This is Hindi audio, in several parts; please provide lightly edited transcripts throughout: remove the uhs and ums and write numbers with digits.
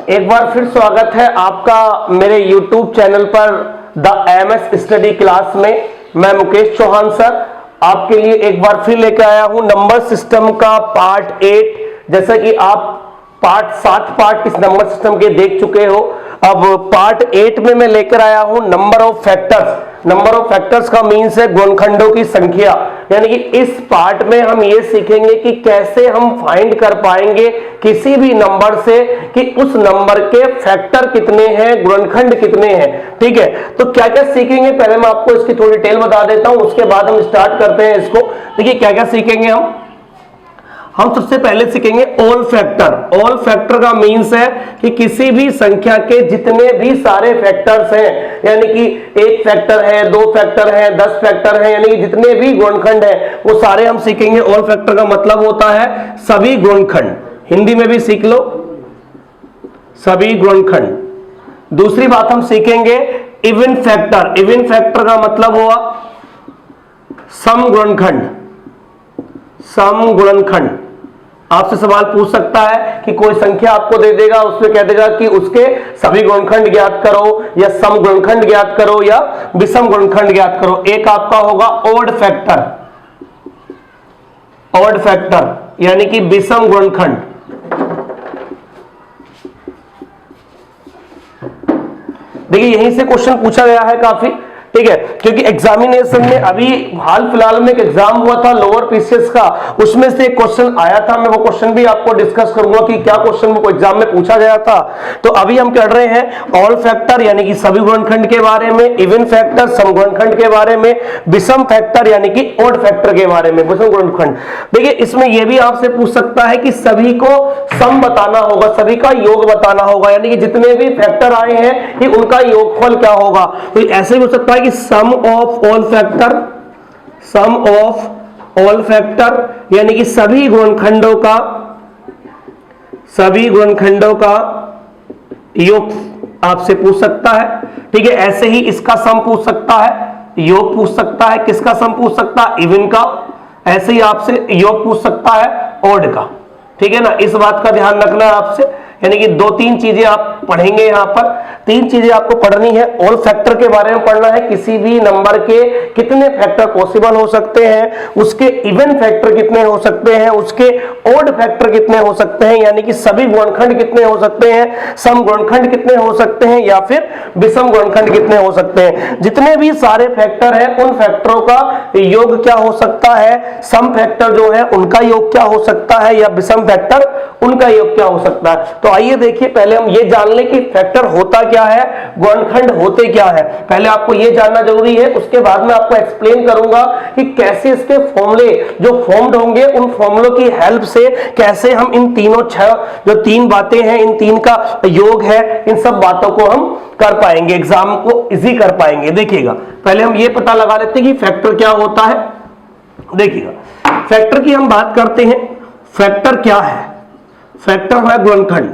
एक बार फिर स्वागत है आपका मेरे YouTube चैनल पर द MS स्टडी क्लास में। मैं मुकेश चौहान सर आपके लिए एक बार फिर लेकर आया हूं नंबर सिस्टम का पार्ट 8। जैसा कि आप 7 पार्ट इस नंबर सिस्टम के देख चुके हो, अब पार्ट 8 में मैं लेकर आया हूं number of factors. Number of factors का मीन्स है गुणनखंडों की संख्या। यानी कि इस पार्ट में हम ये सीखेंगे कि कैसे हम फाइंड कर पाएंगे किसी भी नंबर से कि उस नंबर के फैक्टर कितने हैं, गुणनखंड कितने हैं। ठीक है, तो क्या क्या सीखेंगे पहले मैं आपको इसकी थोड़ी डिटेल बता देता हूं, उसके बाद हम स्टार्ट करते हैं इसको। देखिए क्या क्या सीखेंगे हम सबसे पहले सीखेंगे ऑल फैक्टर। ऑल फैक्टर का मीन्स है कि किसी भी संख्या के जितने भी सारे फैक्टर्स हैं, यानी कि 1 फैक्टर है, 2 फैक्टर है, 10 फैक्टर है, यानी कि जितने भी गुणनखंड हैं वो सारे हम सीखेंगे। ऑल फैक्टर का मतलब होता है सभी गुणनखंड, हिंदी में भी सीख लो, सभी गुणनखंड। दूसरी बात हम सीखेंगे इवन फैक्टर। इवन फैक्टर का मतलब हुआ सम गुणनखंड। सम गुणनखंड आपसे सवाल पूछ सकता है कि कोई संख्या आपको दे देगा, उसमें कह देगा कि उसके सभी गुणनखंड ज्ञात करो, या सम गुणनखंड ज्ञात करो, या विषम गुणनखंड ज्ञात करो। एक आपका होगा ऑड फैक्टर। ऑड फैक्टर यानी कि विषम गुणनखंड। देखिए यहीं से क्वेश्चन पूछा गया है काफी, ठीक है, क्योंकि एग्जामिनेशन में अभी हाल फिलहाल में एक एग्जाम हुआ था लोअर पीसीएस का, उसमें से एक क्वेश्चन आया था। मैं वो क्वेश्चन भी आपको डिस्कस करूंगा कि क्या क्वेश्चन वो एग्जाम में पूछा गया था। तो अभी हम कर रहे हैं ऑल फैक्टर यानी कि सभी गुणनखंड के बारे में, इवन फैक्टर सम गुणनखंड के बारे में, विषम फैक्टर यानी कि ऑड फैक्टर के बारे में, विषम गुणनखंड। देखिए इसमें यह भी आपसे पूछ सकता है कि सभी को सम बताना होगा, सभी का योग बताना होगा, यानी कि जितने भी फैक्टर आए हैं कि उनका योगफल क्या होगा। तो ऐसे भी हो सकता है कि sum of all factor, sum of all factor यानी कि सभी गुणनखंडों का योग आपसे पूछ सकता है। ठीक है, ऐसे ही इसका सम पूछ सकता है, योग पूछ सकता है। किसका सम पूछ सकता है? इवन का। ऐसे ही आपसे योग पूछ सकता है ऑड का। ठीक है ना, इस बात का ध्यान रखना है आपसे। यानी कि 2-3 चीजें आप पढ़ेंगे, यहां पर 3 चीजें आपको पढ़नी है। ऑल फैक्टर के बारे में पढ़ना है, किसी भी नंबर के कितने फैक्टर पॉसिबल हो सकते हैं, उसके इवन फैक्टर कितने हो सकते हैं, उसके ऑड फैक्टर कितने हो सकते हैं, यानी कि सभी गुणनखंड कितने हो सकते हैं, सम गुणनखंड कितने हो सकते हैं, या फिर विषम गुणनखंड कितने हो सकते हैं। जितने भी सारे फैक्टर हैं उन फैक्टरों का योग क्या हो सकता है, सम फैक्टर जो है उनका योग क्या हो सकता है, या विषम फैक्टर उनका योग क्या हो सकता है। तो आइए देखिए, पहले हम ये जान लें कि फैक्टर होता क्या है, गुणनखंड होते क्या है। पहले आपको ये जानना जरूरी है, उसके बाद मैं आपको एक्सप्लेन करूंगा कि कैसे इसके फॉर्मूले जो फॉर्म्ड होंगे उन फॉर्मूलों की हेल्प से कैसे हम इन तीनों जो 3 बातें हैं, इन 3 का योग है, इन सब बातों को हम कर पाएंगे, एग्जाम को इजी कर पाएंगे। देखिएगा पहले हम ये पता लगा लेते हैं कि फैक्टर क्या होता है। देखिएगा फैक्टर की हम बात करते हैं। फैक्टर क्या है? फैक्टर है गुणनखंड।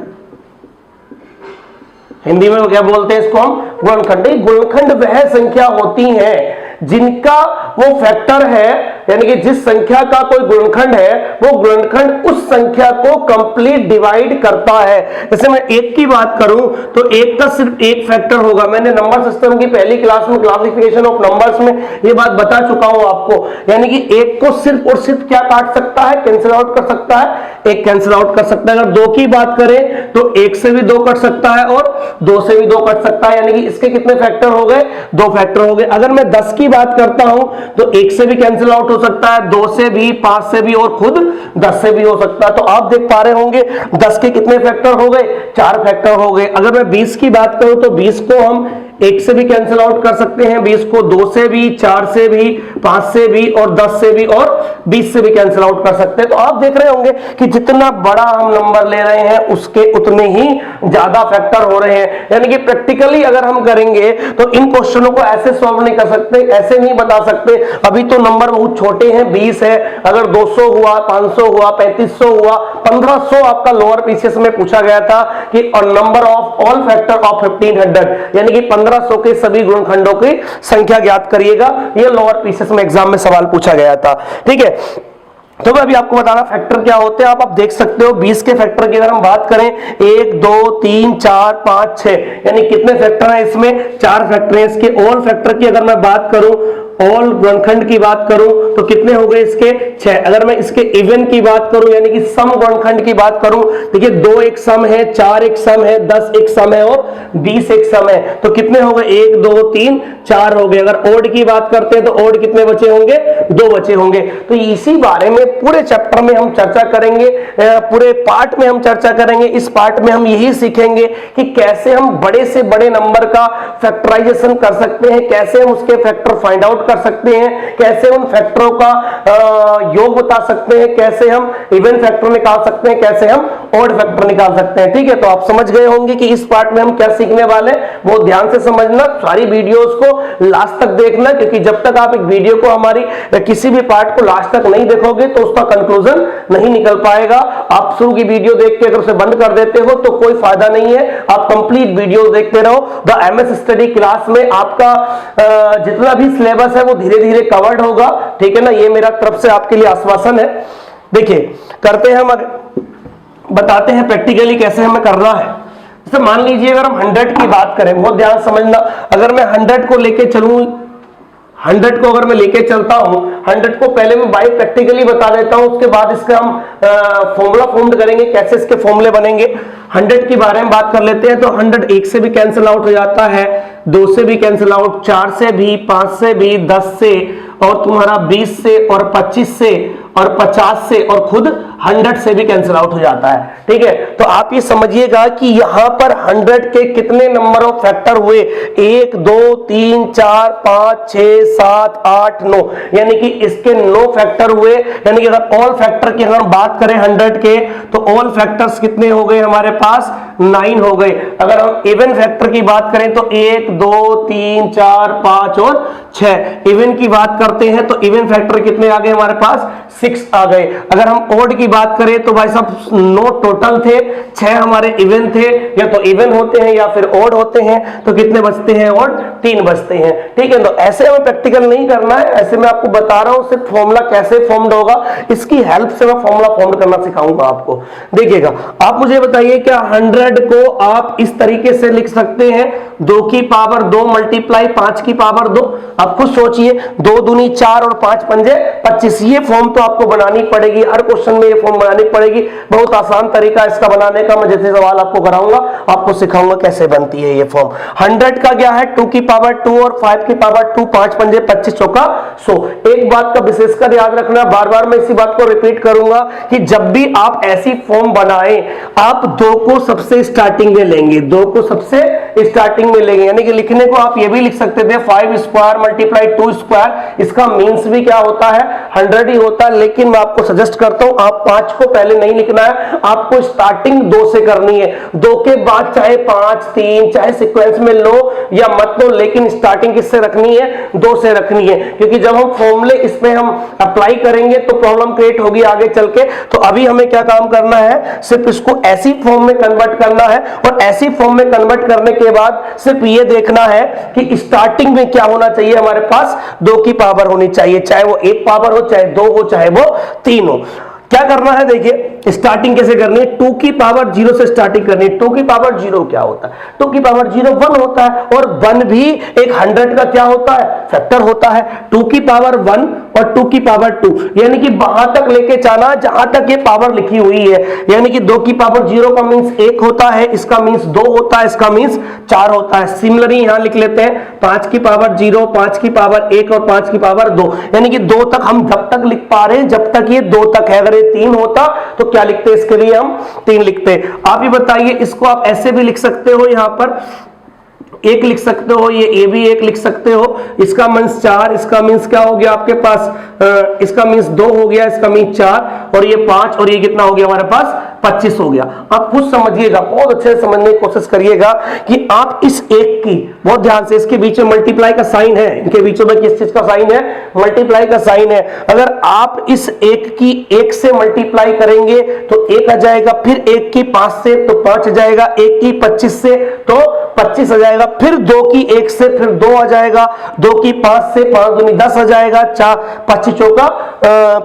हिंदी में क्या बोलते हैं इसको हम? गुणनखंड। गुणनखंड वह संख्या होती है जिनका वो फैक्टर है, यानी कि जिस संख्या का कोई गुणनखंड है वो गुणनखंड उस संख्या को कंप्लीट डिवाइड करता है। जैसे मैं 1 की बात करूं तो 1 का सिर्फ 1 फैक्टर होगा। मैंने नंबर सिस्टम की पहली क्लास में क्लासिफिकेशन ऑफ नंबर्स में ये बात बता चुका हूं आपको, यानी कि 1 को सिर्फ और सिर्फ क्या काट सकता है? कैंसिल आउट कर सकता है, 1 कैंसिल आउट कर सकता है। अगर 2 की बात करें तो 1 से भी 2 कट सकता है और 2 से भी 2 कट सकता है, यानी कि इसके कितने फैक्टर हो गए? 2 फैक्टर हो गए। अगर मैं 10 की बात करता हूं तो 1 से भी कैंसिल आउट हो सकता है, 2 से भी, 5 से भी और खुद 10 से भी हो सकता है। तो आप देख पा रहे होंगे 10 के कितने फैक्टर हो गए? 4 फैक्टर हो गए। अगर मैं 20 की बात करूं तो 20 को हम 1 से भी कैंसिल आउट कर सकते हैं, 20 को 2 से भी, 4 से भी, 5 से भी और 10 से भी और 20 से भी कैंसिल आउट कर सकते हैं। तो आप देख रहे होंगे कि जितना बड़ा हम नंबर ले रहे हैं उसके उतने ही ज्यादा फैक्टर हो रहे हैं। यानी कि प्रैक्टिकली अगर हम करेंगे तो इन क्वेश्चनों को ऐसे सॉल्व नहीं कर सकते, ऐसे नहीं बता सकते। अभी तो नंबर बहुत छोटे हैं, 20 है, अगर 200 हुआ, 500 हुआ, 3500 हुआ, 1500 आपका लोअर पीसीएस में पूछा गया था कि number of all factor of 1500, यानी कि 1500 के सभी गुणनखंडों की संख्या ज्ञात करिएगा। यह लोअर पीसीएस में एग्जाम में सवाल पूछा गया था। ठीक है, तो मैं अभी आपको बताना फैक्टर क्या होते हैं। आप देख सकते हो 20 के फैक्टर की अगर हम बात करें 1 2 3 4 5 6, यानी कितने फैक्टर हैं इसमें? 4 फैक्टर हैं। इसके ऑल फैक्टर की अगर मैं बात करूं, ऑल गुणनखंड की बात करूं तो कितने हो गए इसके? 6। अगर मैं इसके इवन की बात करूं यानी कि सम गुणनखंड की बात करूं, देखिए 2 एक सम है, 4 एक सम है, 10 एक सम है और 20 एक सम है। तो कितने हो गए? 1 2 3 4 हो गए। अगर ओड की बात करते हैं तो ओड कितने बचे होंगे? 2 बचे होंगे। तो इसी बारे में पूरे चैप्टर में हम चर्चा करेंगे, पूरे पार्ट में हम चर्चा करेंगे। इस पार्ट में हम यही सीखेंगे कि कैसे हम बड़े से बड़े नंबर का फैक्टराइजेशन कर सकते हैं, कैसे हम उसके फैक्टर फाइंड आउट कर सकते हैं, कैसे उन फैक्टरों का योग बता सकते हैं, कैसे हम इवन फैक्टर निकाल सकते हैं, कैसे हम ऑड फैक्टर निकाल सकते हैं। ठीक है, तो आप समझ गए होंगे कि इस पार्ट में हम क्या सीखने वाले हैं। बहुत ध्यान से समझना, सारी वीडियोस को लास्ट तक देखना, क्योंकि जब तक आप एक वीडियो को हमारी किसी भी पार्ट को लास्ट तक नहीं देखोगे तो उसका कंक्लूजन नहीं निकल पाएगा। आप शुरू की वीडियो देख के अगर उसे बंद कर देते हो तो कोई फायदा नहीं है। आप कंप्लीट वीडियो देखते रहो। द एमएस स्टडी क्लास में आपका जितना भी सिलेबस है वो धीरे धीरे कवर्ड होगा। ठीक है ना, ये मेरा तरफ से आपके लिए आश्वासन है। देखिए करते हैं हम, बताते हैं प्रैक्टिकली कैसे हमें करना है। जैसे मान लीजिए अगर हम 100 की बात करें, बहुत ध्यान समझना, अगर मैं 100 को लेके चलूं, 100 को अगर मैं लेके चलता हूं, 100 को पहले मैं बाई प्रैक्टिकली बता देता हूं, उसके बाद इसका हम फॉर्मूला फॉर्म करेंगे, कैसे इसके फॉर्मूले बनेंगे। 100 के बारे में बात कर लेते हैं तो 100 1 से भी कैंसिल आउट हो जाता है, 2 से भी कैंसिल आउट, 4 से भी, 5 से भी, 10 से और तुम्हारा 20 से और 25 से और 50 से और खुद 100 से भी कैंसिल आउट हो जाता है। ठीक है, तो आप ये समझिएगा कि यहां पर 100 के कितने नंबर ऑफ फैक्टर हुए? 1 2 3 4 5 6 7 8 9, यानी कि इसके 9 फैक्टर हुए। यानी कि अगर ऑल फैक्टर की अगर हम बात करें 100 के तो ऑल फैक्टर्स कितने हो गए हमारे पास? 9 हो गए। अगर हम इवन फैक्टर की बात करें तो 1 2 3 4 5 और 6। इवन की बात करते हैं तो इवन फैक्टर कितने आ गए हमारे पास? 6 आ गए। अगर हम ओड की बात करें तो भाई साहब 9 टोटल थे, 6 हमारे इवन थे, या तो इवन होते हैं या फिर ओड होते हैं। तो कितने बचते हैं? ओड 3 बचते हैं। ठीक है, तो ऐसे हमें प्रैक्टिकल नहीं करना है, ऐसे मैं आपको बता रहा हूं सिर्फ फॉर्मूला कैसे फॉर्म्ड होगा, इसकी हेल्प से मैं फॉर्मूला फॉर्म करना सिखाऊंगा आपको। देखिएगा, आप मुझे बताइए क्या 100 को आप इस तरीके से लिख सकते हैं? 2 की पावर 2 मल्टीप्लाई 5 की पावर 2। आप खुद सोचिए, 2 दूनी 4 और 5 पंजे 25। ये फॉर्म तो आपको बनानी पड़ेगी, हर क्वेश्चन में ये फॉर्म बनानी पड़ेगी। बहुत आसान तरीका इसका बनाने का, मैं जैसे सवाल आपको कराऊंगा आपको सिखाऊंगा कैसे बनती है ये फॉर्म। 100 का क्या है? 2 की पावर 2 और 5 की पावर 2, 5 पंजे 25 चौका 100। एक बात का विशेषकर याद रखना, बार बार मैं इसी बात को रिपीट करूंगा कि जब भी आप ऐसी फॉर्म बनाएं, आप 2 को सबसे स्टार्टिंग में लेंगे, 2 को सबसे स्टार्टिंग में लेंगे। यानी कि लिखने को आप ये भी लिख सकते थे 5 स्क्वायर मल्टीप्लाई 2 स्क्वायर, इसका मीन्स भी क्या होता है? 100 ही होता है। लेकिन मैं आपको सजेस्ट करता हूं आप 5 को पहले नहीं लिखना है, आपको स्टार्टिंग 2 से करनी है। 2 के बाद चाहे 5 3 चाहे सीक्वेंस में लो या मत लो, लेकिन स्टार्टिंग किससे रखनी है? 2 से रखनी है, क्योंकि जब हम फॉर्मूले इसमें हम अप्लाई करेंगे तो प्रॉब्लम क्रिएट होगी आगे चल के। तो अभी हमें क्या काम करना है? सिर्फ इसको ऐसी फॉर्म में कन्वर्ट करना है, और ऐसी फॉर्म में कन्वर्ट करने के बाद सिर्फ ये देखना है कि स्टार्टिंग में क्या होना चाहिए हमारे पास? 2 की पावर होनी चाहिए, चाहे वो 1 पावर हो, चाहे 2 हो, चाहे वो 3 हो। क्या करना है? देखिए स्टार्टिंग कैसे करनी है? 2 की पावर 0 से स्टार्टिंग करनी है। 2 की पावर 0 क्या होता है? 2 की पावर 0 1 होता है, और 1 भी एक 100 का क्या होता है? फैक्टर होता है। 2 की पावर 1 और 2 की पावर 2, यानी कि वहां तक लेके जाना जहां तक ये पावर लिखी हुई है। यानी कि 2 की पावर 0 का मीन्स 1 होता है, इसका मीन्स 2 होता है, इसका मीन्स 4 होता है। सिमिलरली यहां लिख लेते हैं 5 की पावर 0, 5 की पावर 1 और 5 की पावर 2, यानी कि 2 तक हम जब तक लिख पा रहे हैं जब तक ये 2 तक है। अगर 3 होता तो क्या लिखते? इसके लिए हम 3 लिखते। आप ये बताइए, इसको आप ऐसे भी लिख सकते हो, यहां पर 1 लिख सकते हो, ये भी 1 लिख सकते हो, इसका मीन्स 4, इसका मीन्स क्या हो गया आपके पास? इसका मीन्स 2 हो गया, इसका मीन्स 4 और ये 5 और ये कितना हो गया हमारे पास? 25 हो गया। आप खुद समझिएगा, बहुत अच्छे से समझने की कोशिश करिएगा कि आप इस 1 की बहुत ध्यान से, इसके बीच में मल्टीप्लाई का साइन है, इनके बीचों में किस चीज का साइन है? मल्टीप्लाई का साइन है। अगर आप इस 1 की 1 से मल्टीप्लाई करेंगे तो 1 आ जाएगा, फिर 1 की 5 से तो 5 आ जाएगा, 1 की 25 से तो 25 आ जाएगा, फिर 2 की 1 से फिर 2 आ जाएगा, 2 की 5 से 5 दूनी 10 आ जाएगा, 25 चौका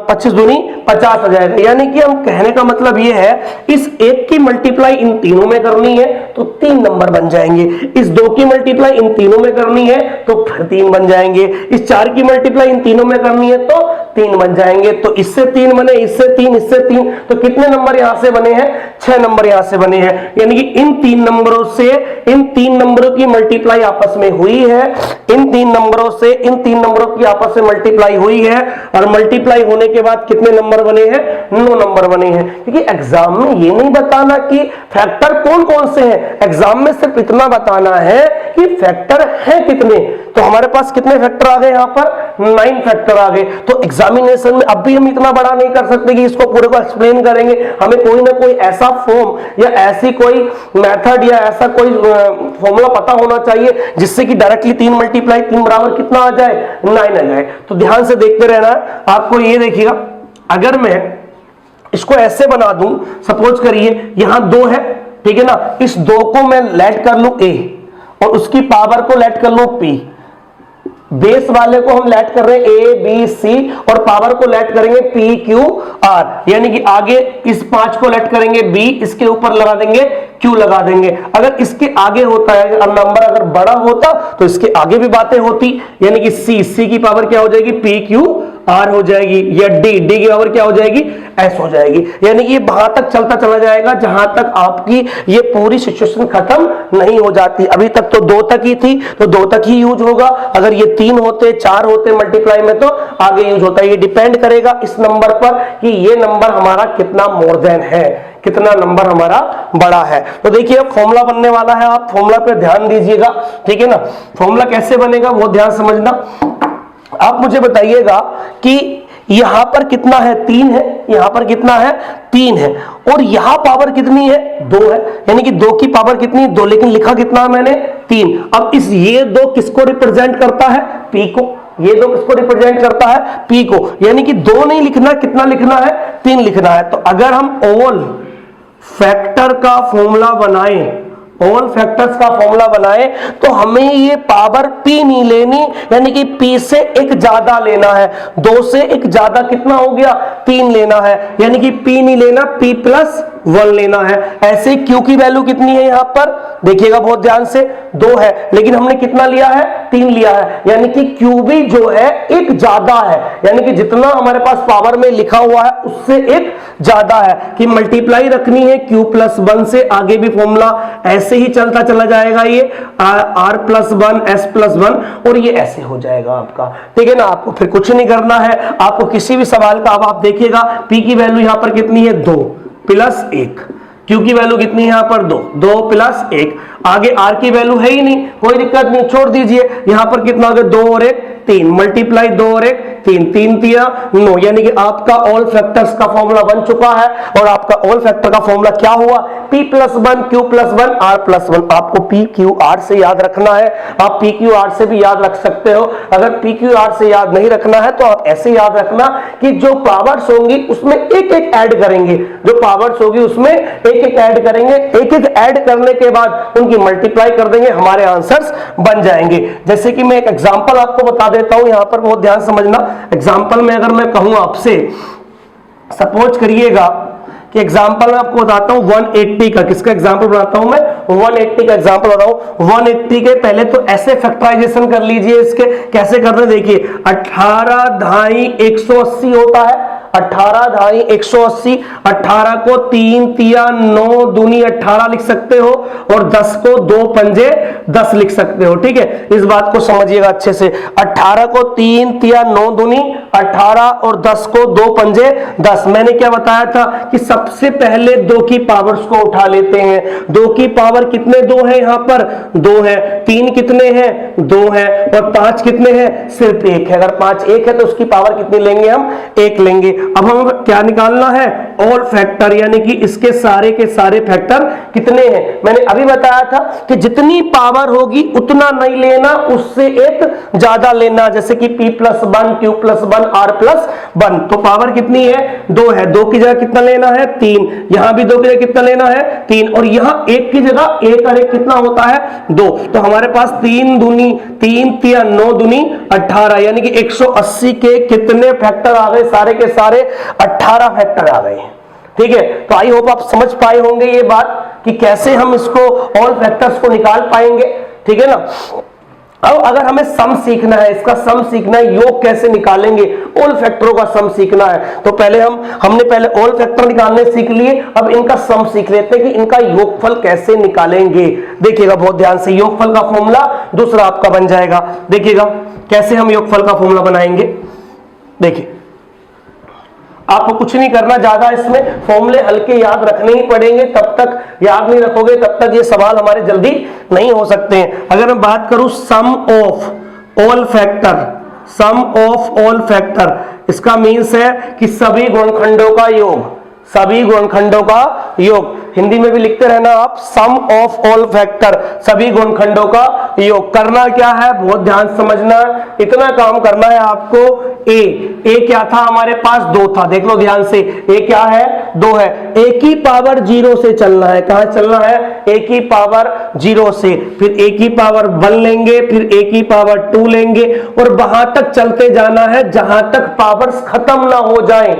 25 दूनी 50 आ जाएगा। यानी कि हम कहने का मतलब ये है इस 1 की मल्टीप्लाई इन तीनों में करनी है तो 3 नंबर बन जाएंगे, इस 2 की मल्टीप्लाई इन तीनों में करनी है तो फिर 3 बन जाएंगे, इस 4 की मल्टीप्लाई इन तीनों में करनी है तो 3 बन जाएंगे। तो इससे 3 बने, इससे 3, इससे 3, तो कितने नंबर यहां से बने हैं? 6 नंबर यहां से बने हैं। यानी कि इन 3 नंबरों से इन 3 नंबरों की मल्टीप्लाई आपस में हुई है, इन 3 नंबरों से इन 3 नंबरों की आपस में मल्टीप्लाई हुई है, और मल्टीप्लाई होने के बाद कितने नंबर बने हैं? 9 नंबर बने हैं। क्योंकि एग्जाम में ये नहीं बताना कि फैक्टर कौन कौन से हैं, एग्जाम में सिर्फ इतना बताना है कि फैक्टर हैं कितने। तो हमारे पास कितने फैक्टर आ गए? यहां पर 9 फैक्टर आ गए। तो एग्जामिनेशन में अब भी हम इतना बड़ा नहीं कर सकते कि इसको पूरे को एक्सप्लेन करेंगे, हमें कोई ना कोई ऐसा फॉर्म या ऐसी कोई मेथड या ऐसा कोई फॉर्मूला पता होना चाहिए जिससे कि डायरेक्टली 3 मल्टीप्लाई 3 बराबर कितना आ जाए? 9 आ जाए। तो ध्यान से देखते रहना है। आपको ये देखिएगा, अगर मैं इसको ऐसे बना दूं, सपोज करिए यहां 2 है, ठीक है ना, इस 2 को मैं लेट कर लूं a और उसकी पावर को लेट कर लूं p, बेस वाले को हम लेट कर रहे हैं a b c और पावर को लेट करेंगे p q r, यानी कि आगे इस 5 को लेट करेंगे b, इसके ऊपर लगा देंगे q लगा देंगे। अगर इसके आगे होता है नंबर अगर बड़ा होता तो इसके आगे भी बातें होती, यानी कि c की पावर क्या हो जाएगी? p q r हो जाएगी, या d की पावर क्या हो जाएगी? s हो जाएगी। यानी कि ये वहां तक चलता चला जाएगा जहां तक आपकी ये पूरी सिचुएशन खत्म नहीं हो जाती। अभी तक तो 2 तक ही थी तो 2 तक ही यूज होगा, अगर ये 3 होते 4 होते मल्टीप्लाई में तो आगे यूज होता है। ये डिपेंड करेगा इस नंबर पर कि ये नंबर हमारा कितना मोर देन है, कितना नंबर हमारा बड़ा है। तो देखिए अब फॉर्मूला बनने वाला है, आप फॉर्मूला पे ध्यान दीजिएगा, ठीक है ना। फॉर्मूला कैसे बनेगा वो ध्यान समझना। आप मुझे बताइएगा कि यहां पर कितना है? 3 है, यहां पर कितना है? 3 है, और यहां पावर कितनी है? 2 है, यानी कि 2 की पावर कितनी? 2, लेकिन लिखा कितना है मैंने? 3। अब इस ये 2 किसको रिप्रेजेंट करता है? p को। ये 2 किसको रिप्रेजेंट करता है? p को। यानी कि 2 नहीं लिखना, कितना लिखना है? 3 लिखना है। तो अगर हम ऑल फैक्टर का फॉर्मूला बनाएं, ऑल फैक्टर्स का फॉर्मूला बनाए तो हमें ये पावर p नहीं लेनी, यानी कि p से एक ज्यादा लेना है। 2 से एक ज्यादा कितना हो गया? 3 लेना है, यानी कि p नहीं लेना, p प्लस 1 लेना है। ऐसे q की वैल्यू कितनी है? यहां पर देखिएगा बहुत ध्यान से, 2 है, लेकिन हमने कितना लिया है? 3 लिया है, यानी कि q भी जो है एक ज्यादा है, यानी कि जितना हमारे पास पावर में लिखा हुआ है उससे एक ज्यादा है। कि मल्टीप्लाई रखनी है q प्लस 1 से, आगे भी फॉर्मूला ऐसे ही चलता चला जाएगा, ये r प्लस 1 s प्लस 1 और ये ऐसे हो जाएगा आपका, ठीक है ना। आपको फिर कुछ नहीं करना है, आपको किसी भी सवाल का अब आप देखिएगा p की वैल्यू यहां पर कितनी है? 2 प्लस 1, q की वैल्यू कितनी है? यहां पर 2 प्लस 1, आगे r की वैल्यू है ही नहीं, कोई दिक्कत नहीं, छोड़ दीजिए। यहां पर कितना हो गया? 2 और 1 3, मल्टीप्लाई 2 और 1 3, 3 तिया 9, यानी कि आपका ऑल फैक्टर्स का फॉर्मूला बन चुका है। और आपका ऑल फैक्टर का फॉर्मूला क्या हुआ? p plus 1 q plus 1 r plus 1। आपको p q r से याद रखना है, आप p q r से भी याद रख सकते हो। अगर p q r से याद नहीं रखना है तो आप ऐसे याद रखना कि जो पावर्स होंगी उसमें एक एक ऐड करेंगे, जो पावर्स होगी उसमें एक एक ऐड करेंगे, एक एक ऐड करने के बाद उनकी मल्टीप्लाई कर देंगे, हमारे आंसर्स बन जाएंगे। जैसे कि मैं एक एग्जांपल आपको बता देता हूं, यहां पर बहुत ध्यान समझना। एग्जांपल में अगर मैं कहूं आपसे, सपोज करिएगा कि एग्जांपल मैं आपको बताता हूं 180 का, किसका एग्जांपल बनाता हूं मैं? 180 का एग्जांपल बताऊं। 180 के पहले तो ऐसे फैक्टराइजेशन कर लीजिए, इसके कैसे करते हैं देखिए। 18 धाई 180 होता है, 18 धाई 180, 18 को 3 तिया 9 दूनी 18 लिख सकते हो, और 10 को 2 पंजे 10 लिख सकते हो, ठीक है। इस बात को समझिएगा अच्छे से, 18 को 3 तिया 9 दूनी 18 और 10 को 2 पंजे 10। मैंने क्या बताया था कि सबसे पहले 2 की पावर्स को उठा लेते हैं। 2 की पावर कितने 2 है? यहां पर 2 है। 3 कितने हैं? 2 है। और 5 कितने हैं? सिर्फ 1 है। अगर 5 1 है तो उसकी पावर कितनी लेंगे हम? 1 लेंगे। अब हम क्या निकालना है? ऑल फैक्टर, यानी कि इसके सारे के सारे फैक्टर कितने हैं। मैंने अभी बताया था कि जितनी पावर पावर होगी उतना नहीं लेना, उससे एक ज्यादा लेना, जैसे कि p+1 q+1 r+1। तो पावर कितनी है? 2 है, 2 की जगह कितना लेना है? 3। यहां भी 2 की जगह कितना लेना है? 3। और यहां 1 की जगह 1 और 1 कितना होता है? 2। तो हमारे पास 3 दूनी 3 3 9 दूनी 18, यानी कि 180 के कितने फैक्टर आ गए? सारे के सारे 18 फैक्टर आ गए। ठीक है, तो आई होप आप समझ पाए होंगे ये बात कि कैसे हम इसको ऑल फैक्टर्स को निकाल पाएंगे। ठीक है ना। अब अगर हमें सम सीखना है, इसका सम सीखना है, योग कैसे निकालेंगे, ऑल फैक्टरों का सम सीखना है, तो पहले हमने पहले ऑल फैक्टर निकालने सीख लिए, अब इनका सम सीख लेते हैं कि इनका योगफल कैसे निकालेंगे। देखिएगा बहुत ध्यान से, योगफल का फॉर्मूला दूसरा आपका बन जाएगा। देखिएगा कैसे हम योगफल का फॉर्मूला बनाएंगे। देखिए आपको कुछ नहीं करना ज्यादा, इसमें फॉर्मूले हल्के याद रखने ही पड़ेंगे, तब तक याद नहीं रखोगे तब तक ये सवाल हमारे जल्दी नहीं हो सकते हैं। अगर मैं बात करूं sum of all factor, sum of all factor, इसका मीन्स है कि सभी गुणनखंडों का योग, सभी गुणनखंडों का योग। हिंदी में भी लिखते रहना आप, सम ऑफ ऑल फैक्टर, सभी गुणनखंडों का योग। करना क्या है, बहुत ध्यान समझना, इतना काम करना है आपको। ए क्या था हमारे पास? 2 था, देख लो ध्यान से, ए क्या है? 2 है। ए की पावर 0 से चलना है, कहां चलना है? ए की पावर 0 से, फिर ए की पावर 1 लेंगे, फिर ए की पावर 2 लेंगे, और वहां तक चलते जाना है जहां तक पावर्स खत्म ना हो जाए।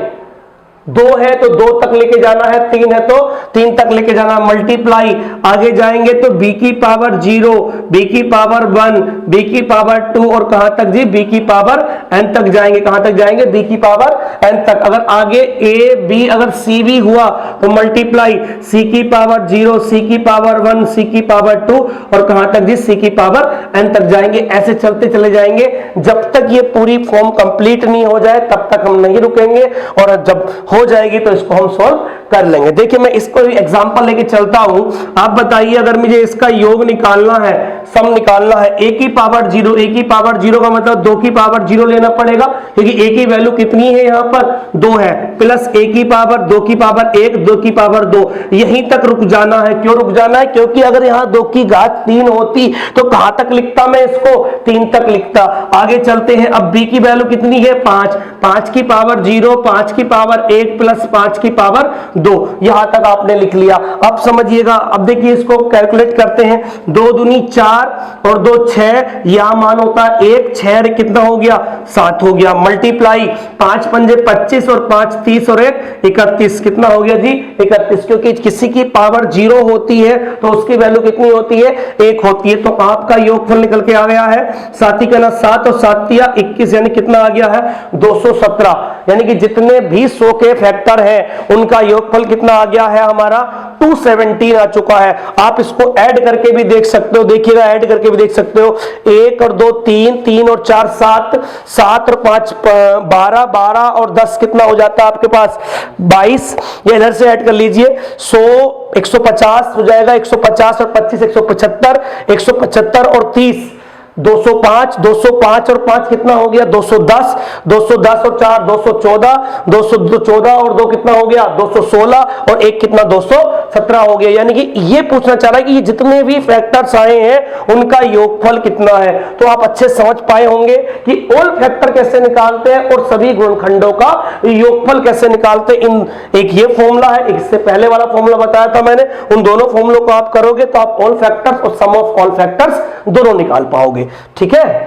2 है तो 2 तक लेके जाना है, 3 है तो 3 तक लेके जाना, मल्टीप्लाई, आगे जाएंगे तो b की पावर 0, b की पावर 1, b की पावर 2, और कहां तक जी? b की पावर n तक जाएंगे। कहां तक जाएंगे? b की पावर n तक। अगर आगे a b अगर c भी हुआ तो मल्टीप्लाई, c की पावर 0, c की पावर 1, c की पावर 2, और कहां तक जी? c की पावर n तक जाएंगे। ऐसे चलते चले जाएंगे जब तक ये पूरी फॉर्म कंप्लीट नहीं हो जाए, तब तक हम नहीं रुकेंगे, और जब हो जाएगी तो इसको हम सॉल्व कर लेंगे। देखिए मैं इसको एग्जांपल लेके चलता हूं, आप बताइए अगर मुझे इसका योग निकालना है, सम निकालना है, a की पावर 0, a की पावर 0 का मतलब 2 की पावर 0 लेना पड़ेगा, क्योंकि a की वैल्यू कितनी है यहां पर? 2 है, प्लस a की पावर 2 की पावर 1, 2 की पावर 2, यहीं तक रुक जाना है। क्यों रुक जाना है? क्योंकि अगर यहां 2 की घात 3 होती तो कहां तक लिखता मैं इसको? 3 तक लिखता। आगे चलते हैं, अब b की वैल्यू कितनी है? 5, 5 की पावर 0, 5 की पावर 1 प्लस 5 की पावर 2, यहां तक आपने लिख लिया। अब समझिएगा, अब देखिए इसको कैलकुलेट करते हैं, 2 दूनी 4 और 2 6, यह मान होता है 1, 6 कितना हो गया? 7 हो गया, मल्टीप्लाई, 5 पंजे 25 और 5 30 और 1 31, कितना हो गया जी? 31। क्योंकि किसी की पावर 0 होती है तो उसकी वैल्यू कितनी होती है? 1 होती है। तो आपका योगफल निकल के आ गया है, साथी का ना 7 और 7 या 21, यानी कितना आ गया है? 217। यानी कि जितने भी 100 के फैक्टर है उनका योगफल कितना आ गया है हमारा? 217 आ चुका है। आप इसको ऐड करके भी देख सकते हो, देखिएगा ऐड करके भी देख सकते हो, 1 और 2 3, 3 और 4 7, 7 और 5 12, 12 और 10 कितना हो जाता है आपके पास? 22। ये इधर से ऐड कर लीजिए, 100 150 हो जाएगा, 150 और 25 175, 175 और 30 205, 205 और 5 कितना हो गया? 210, 210 और 4 214, 214 और 2 कितना हो गया? 216, और 1 कितना? 217 हो गया। यानी कि ये पूछना चाह रहा है कि ये जितने भी फैक्टर्स आए हैं उनका योगफल कितना है। तो आप अच्छे समझ पाए होंगे कि ऑल फैक्टर कैसे निकालते हैं और सभी गुणनखंडों का योगफल कैसे निकालते हैं। एक ये फॉर्मूला है, एक इससे पहले वाला फॉर्मूला बताया था मैंने, उन दोनों फॉर्मूलों को आप करोगे तो आप ऑल फैक्टर्स और सम ऑफ ऑल फैक्टर्स दोनों निकाल पाओगे। ठीक है,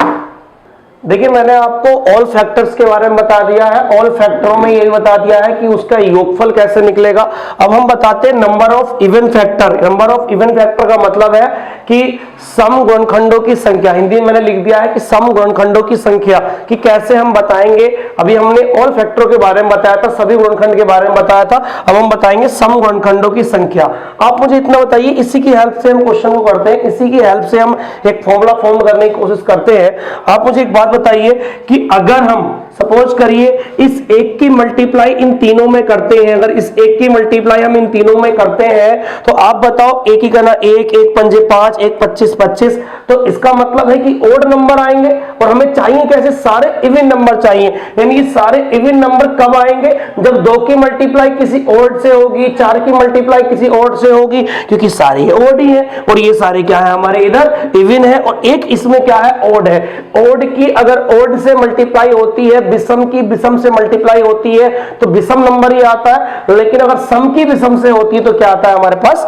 देखिए मैंने आपको ऑल फैक्टर्स के बारे में बता दिया है, ऑल फैक्टरों में यही बता दिया है कि उसका योगफल कैसे निकलेगा। अब हम बताते हैं number of even factor. Number of even factor का मतलब है कि सम गुणनखंडों की संख्या, हिंदी में मैंने लिख दिया है कि सम गुणनखंडों की संख्या, कि कैसे हम बताएंगे। अभी हमने ऑल फैक्टरों के बारे में बताया था, सभी गुणनखंड के बारे में बताया था, अब हम बताएंगे सम गुणनखंडों की संख्या। आप मुझे इतना बताइए, इसी की हेल्प से हम क्वेश्चन को करते हैं, इसी की हेल्प से हम एक फॉर्मूला फॉर्म करने की कोशिश करते हैं। आप मुझे एक बात बताइए कि अगर हम सपोज करिए इस एक की मल्टीप्लाई इन तीनों में करते हैं, अगर इस एक की मल्टीप्लाई हम इन तीनों में करते हैं तो आप बताओ, एक ही करना, एक एक पंजे 5, एक 25 25, तो इसका मतलब है कि ओड नंबर आएंगे और हमें चाहिए कैसे, सारे इवन नंबर चाहिए। यानी कि सारे इवन नंबर कब आएंगे, जब 2 की मल्टीप्लाई किसी ओड से होगी, 4 की मल्टीप्लाई किसी ओड से होगी, क्योंकि सारे ओड ही है और ये सारे क्या है हमारे इधर इवन है, और एक इसमें क्या है ओड है। ओड की अगर ओड से मल्टीप्लाई होती है, विषम की विषम से मल्टीप्लाई होती है तो विषम नंबर ही आता है, लेकिन अगर सम की विषम से होती है तो क्या आता है हमारे पास,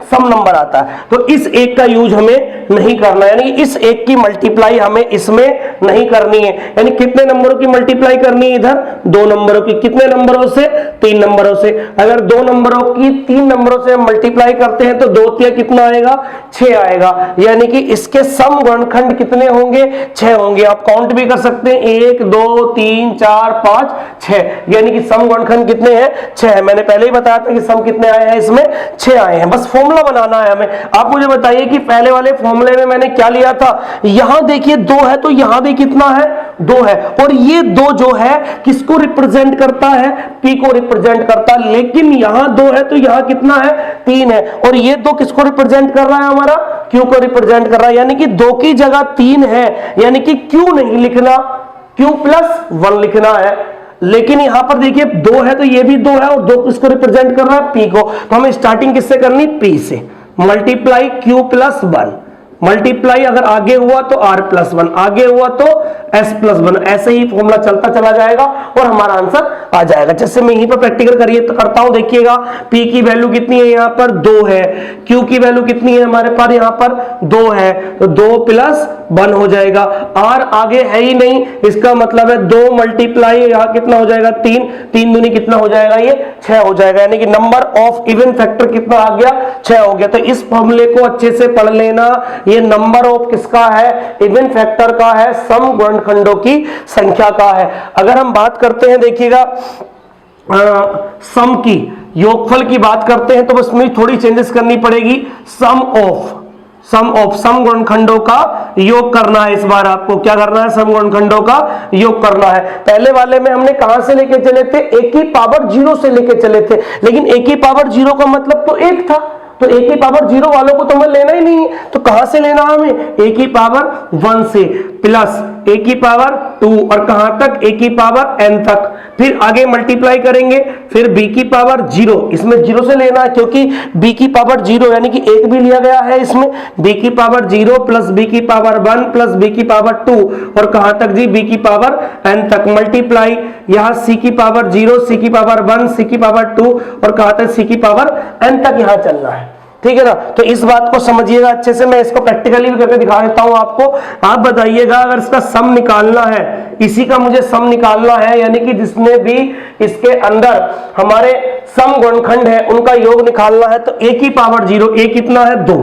सम नंबर आता है। तो इस एक का यूज हमें नहीं करना है, यानी इस एक की मल्टीप्लाई हमें इसमें नहीं करनी है। यानी कितने नंबरों की मल्टीप्लाई करनी है इधर, 2 नंबरों की। कितने नंबरों से, 3 नंबरों से। अगर 2 नंबरों की 3 नंबरों से हम मल्टीप्लाई करते हैं तो 2 तिया कितना आएगा, 6 आएगा। यानी कि इसके सम गुणनखंड कितने होंगे, 6 होंगे। आप काउंट भी कर सकते हैं, 1 2 3 4 5 6, यानी कि सम गुणनखंड कितने हैं, 6 है। मैंने पहले ही बताया था कि सम कितने आए हैं, इसमें 6 आए हैं। बस फॉर्मूला बनाना है हमें। आप मुझे बताइए कि पहले वाले फॉर्मूले में मैंने क्या लिया था, यहां देखिए 2 है तो यहां भी कितना है, 2 है, और ये 2 जो है किसको रिप्रेजेंट करता है, p को रिप्रेजेंट करता है। लेकिन यहां 2 है तो यहां कितना है, 3 है, और ये 2 किसको रिप्रेजेंट कर रहा है, हमारा q को रिप्रेजेंट कर रहा है। यानी कि 2 की जगह 3 है, यानी कि q नहीं लिखना, q+1 लिखना है। लेकिन यहां पर देखिए 2 है तो ये भी 2 है, और 2 किसको रिप्रेजेंट कर रहा है, p को। तो हमें स्टार्टिंग किससे करनी, p से। मल्टीप्लाई q+1, मल्टीप्लाई अगर आगे हुआ तो r+1, आगे हुआ तो s+1, ऐसे ही फॉर्मूला चलता चला जाएगा और हमारा आंसर आ जाएगा। जैसे मैं यहीं पर प्रैक्टिकल करिए तो करता हूं, देखिएगा p की वैल्यू कितनी है, यहां पर 2 है, q की वैल्यू कितनी है हमारे पास, यहां पर 2 है, तो 2+1 हो जाएगा। r आगे है ही नहीं, इसका मतलब है 2 मल्टीप्लाई यहां कितना हो जाएगा, 3, 3 दूनी कितना हो जाएगा, ये 6 हो जाएगा। यानी कि नंबर ऑफ इवन फैक्टर कितना आ गया, 6 हो गया। तो इस फॉर्मूले को अच्छे से पढ़ लेना, ये नंबर ऑफ किसका है, इवन फैक्टर का है, सम गुणनखंडों की संख्या का है। अगर हम बात करते हैं, देखिएगा सम की, योगफल की बात करते हैं तो बस में थोड़ी चेंजेस करनी पड़ेगी। सम गुणनखंडों का योग करना है। इस बार आपको क्या करना है, सम गुणनखंडों का योग करना है। पहले वाले में हमने कहां से लेके चले थे, a की पावर 0 से लेके चले थे, लेकिन a की पावर 0 का मतलब तो 1 था, तो a की पावर 0 वालों को तो हमें लेना ही नहीं है। तो कहां से लेना हमें, a की पावर 1 से, प्लस a की पावर 2, और कहां तक, a की पावर n तक। फिर आगे मल्टीप्लाई करेंगे, फिर b की पावर 0, इसमें 0 से लेना है क्योंकि b की पावर 0 यानी कि 1 भी लिया गया है इसमें। b की पावर 0 प्लस b की पावर 1 प्लस b की पावर 2, और कहां तक जी, b की पावर n तक। मल्टीप्लाई यहां c की पावर 0, c की पावर 1, c की पावर 2, और कहां तक, c की पावर n तक यहां चलना है। ठीक है ना। तो इस बात को समझिएगा अच्छे से, मैं इसको प्रैक्टिकली भी करके दिखा देता हूं आपको। आप बताइएगा, अगर इसका सम निकालना है, इसी का मुझे सम निकालना है, यानी कि जिसमें भी इसके अंदर हमारे सम गुणनखंड है उनका योग निकालना है, तो a की पावर 0, a कितना है, 2,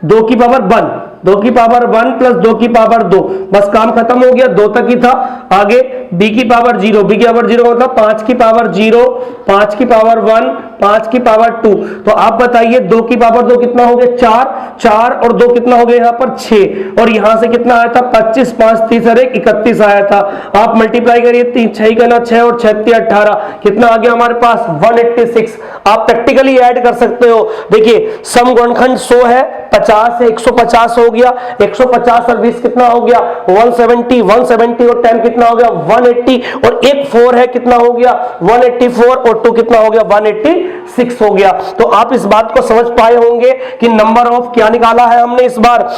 2 की पावर 1, 2 की पावर 1 प्लस 2 की पावर 2, बस काम खत्म हो गया, 2 तक ही था। आगे b की पावर 0, b की पावर 0 मतलब 5 की पावर 0, 5 की पावर 1, 5 की पावर 2। तो आप बताइए 2 की पावर 2 कितना हो गया, 4, 4 और 2 कितना हो गया यहाँ पर 6, और यहाँ से कितना आया था, 25, 5 30 और 1 31 आया था। आप मल्टीप्लाई करिए, 3 6 का ना 6 और 6 18, कितना आ गया हमारे पास, 186। आप प्रैक्टिकली ऐड कर सकते हो। देखिए सम गुणनखंड 100 है, 50 से 150 हो गया, 150 और 20 कितना हो गया, 170, 170 और 10 कितना हो गया, 180, और एक 4 है कितना हो गया, 184, और 2 कितना हो गया, 186 हो गया। तो आप इस बात को समझ पाए होंगे कि नंबर ऑफ क्या निकाला है हमने, इस बार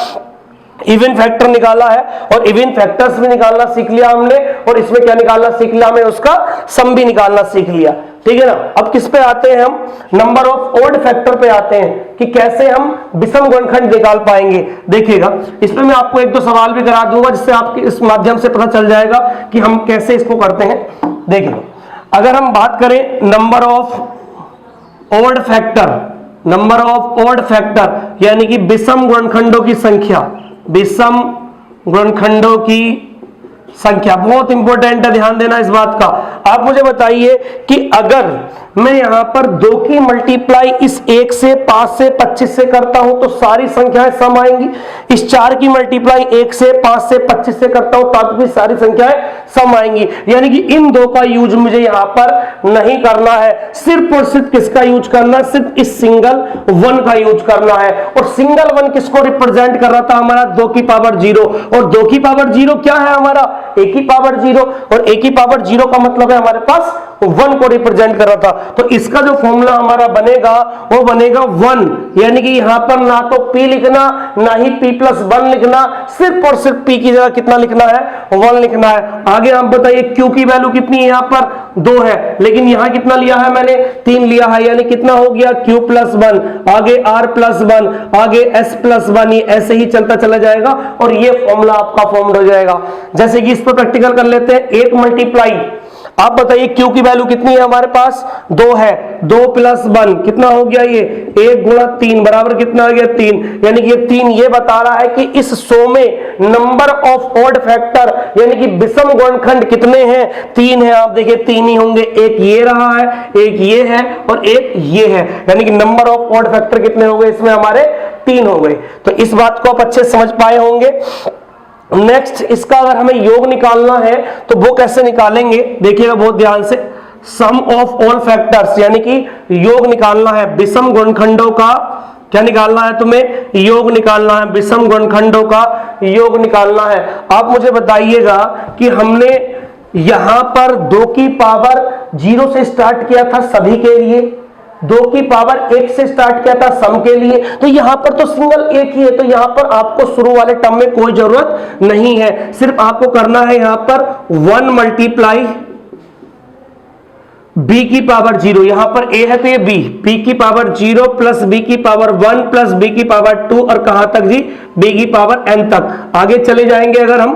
इवन फैक्टर निकाला है, और इवन फैक्टर्स भी निकालना सीख लिया हमने, और इसमें क्या निकालना सीख लिया हमने, उसका सम भी निकालना सीख लिया। ठीक है ना। अब किस पे आते हैं हम, नंबर ऑफ ओड फैक्टर पे आते हैं कि कैसे हम विषम गुणनखंड निकाल पाएंगे। देखिएगा इसमें मैं आपको 1-2 सवाल भी करा दूंगा, जिससे आपके इस माध्यम से पता चल जाएगा कि हम कैसे इसको करते हैं। देखिए अगर हम बात करें number of odd factor, number of odd factor यानी कि विषम गुणनखंडों की संख्या, विषम गुणनखंडों की संख्या बहुत इंपॉर्टेंट है, ध्यान देना इस बात का। आप मुझे बताइए कि अगर मैं यहां पर 2 की मल्टीप्लाई इस 1 से 5 से 25 से करता हूं तो सारी संख्याएं सम आएंगी। इस 4 की मल्टीप्लाई 1 से 5 से 25 से करता हूं तब भी सारी संख्याएं सम आएंगी। यानी कि इन दो का यूज मुझे यहां पर नहीं करना है, सिर्फ और सिर्फ किसका यूज करना है, सिर्फ इस सिंगल 1 का यूज करना है। और सिंगल 1 किसको रिप्रेजेंट कर रहा था, हमारा 2 की पावर 0, और 2 की पावर 0 क्या है हमारा, a की पावर 0, और a की पावर 0 का मतलब है हमारे पास 1 को रिप्रेजेंट कर रहा था। तो इसका जो फॉर्मूला हमारा बनेगा वो बनेगा 1, यानी कि यहां पर ना तो p लिखना ना ही p+1 लिखना, सिर्फ और सिर्फ p की जगह कितना लिखना है, 1 लिखना है। आगे आप बताइए q की वैल्यू कितनी है, यहां पर 2 है, लेकिन यहां कितना लिया है मैंने, 3 लिया है, यानी कितना हो गया q+1, आगे r+1, आगे s+1, ये ऐसे ही चलता चला जाएगा और ये फॉर्मूला आपका फॉर्म हो जाएगा। जैसे कि इस पर प्रैक्टिकल कर लेते हैं। 1 मल्टीप्लाई, आप बताइए q की वैल्यू कितनी है हमारे पास, 2 है, 2+1 कितना हो गया, ये 1 गुणा 3 बराबर कितना हो गया, 3। यानी कि ये 3 ये बता रहा है कि इस 100 में नंबर ऑफ ऑड फैक्टर यानी कि विषम गुणनखंड कितने हैं, 3 है। आप देखिए 3 ही होंगे, एक ये रहा है, एक ये है और एक ये है, यानी कि नंबर ऑफ ऑड फैक्टर कितने हो गए इसमें हमारे, 3 हो गए। तो इस बात को आप अच्छे से समझ पाए होंगे। नेक्स्ट, इसका अगर हमें योग निकालना है तो वो कैसे निकालेंगे, देखिएगा बहुत ध्यान से। सम ऑफ ऑल फैक्टर्स यानी कि योग निकालना है, विषम गुणनखंडों का क्या निकालना है तुम्हें, योग निकालना है, विषम गुणनखंडों का योग निकालना है। आप मुझे बताइएगा कि हमने यहां पर 2 की पावर 0 से स्टार्ट किया था सभी के लिए, 2 की पावर 1 से स्टार्ट किया था सम के लिए, तो यहां पर तो सिंगल 1 ही है, तो यहां पर आपको शुरू वाले टर्म में कोई जरूरत नहीं है। सिर्फ आपको करना है यहां पर 1 मल्टीप्लाई b की पावर 0, यहां पर a है तो ये b की पावर 0 प्लस b की पावर 1 प्लस b की पावर 2 और कहां तक जी, b की पावर n तक। आगे चले जाएंगे अगर हम,